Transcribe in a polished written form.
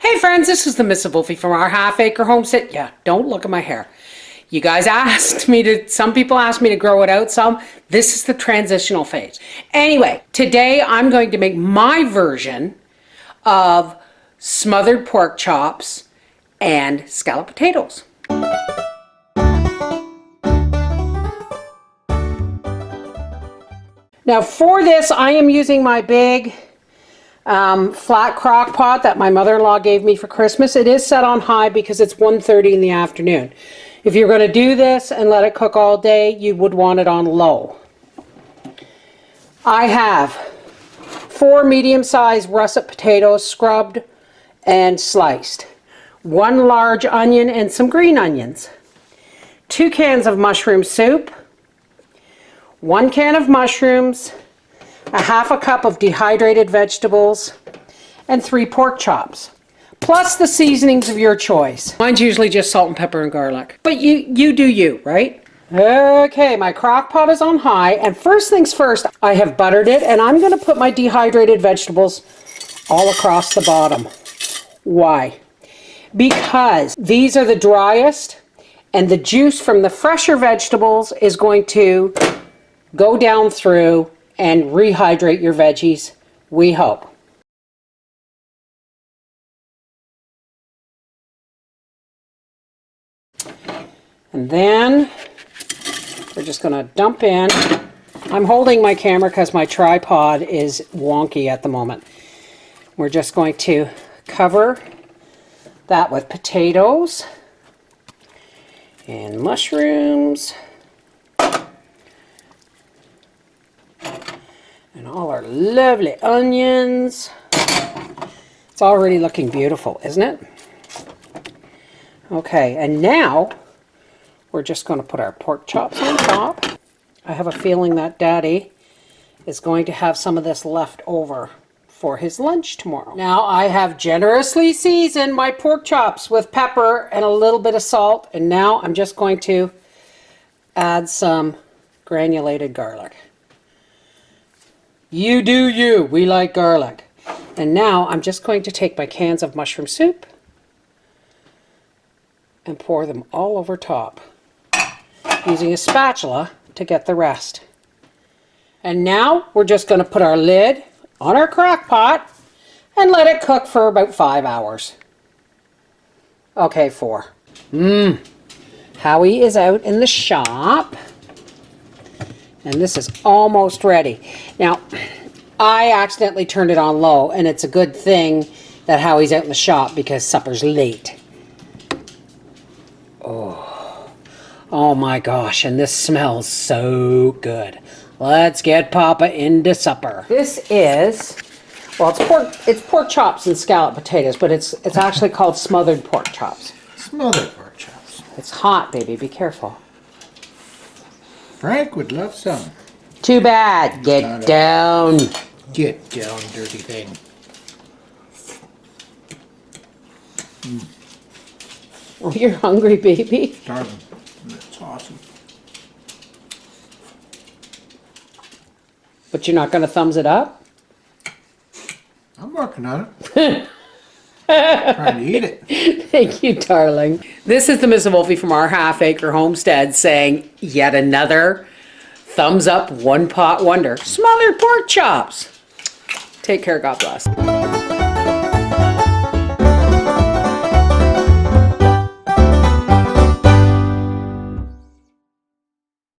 Hey friends, this is the Mrs. Wolfie from our half-acre homestead. Yeah, don't look at my hair. You guys asked me to, some people asked me to grow it out some. This is the transitional phase. Anyway, today I'm going to make my version of smothered pork chops and scalloped potatoes. Now for this, I am using my big flat crock pot that my mother-in-law gave me for Christmas. It is set on high because it's 1:30 in the afternoon. If you're going to do this and let it cook all day, you would want it on low. I have 4 medium-sized russet potatoes scrubbed and sliced, 1 large onion and some green onions, 2 cans of mushroom soup, 1 can of mushrooms, a 1/2 cup of dehydrated vegetables, and 3 pork chops, plus the seasonings of your choice. Mine's usually just salt and pepper and garlic, but you do you, right? Okay, my crock pot is on high, and first things first, I have buttered it, and I'm going to put my dehydrated vegetables all across the bottom. Why? Because these are the driest, and the juice from the fresher vegetables is going to go down through and rehydrate your veggies, we hope. And then we're just going to dump in. I'm holding my camera because my tripod is wonky at the moment. We're just going to cover that with potatoes and mushrooms and all our lovely onions. It's already looking beautiful, isn't it? Okay, and now we're just going to put our pork chops on top. I have a feeling that Daddy is going to have some of this left over for his lunch tomorrow. Now I have generously seasoned my pork chops with pepper and a little bit of salt, and now I'm just going to add some granulated garlic. You do you, we like garlic. And now I'm just going to take my cans of mushroom soup and pour them all over top, using a spatula to get the rest. And now we're just going to put our lid on our crock pot and let it cook for about 5 hours. Okay, 4. Howie is out in the shop, and this is almost ready. Now, I accidentally turned it on low, and it's a good thing that Howie's out in the shop because supper's late. Oh my gosh, and this smells so good. Let's get Papa into supper. This is, well, it's pork chops and scalloped potatoes, but it's actually called smothered pork chops. Smothered pork chops. It's hot, baby, be careful. Frank would love some. Too bad. Get down. Get down, dirty thing. Oh, you're hungry, baby? Starving. That's awesome. But you're not going to thumbs it up? I'm working on it. Trying to eat it. Thank you, darling. This is the Mrs. Wolfie from our half-acre homestead saying yet another thumbs up, one pot wonder. Smothered pork chops. Take care, God bless.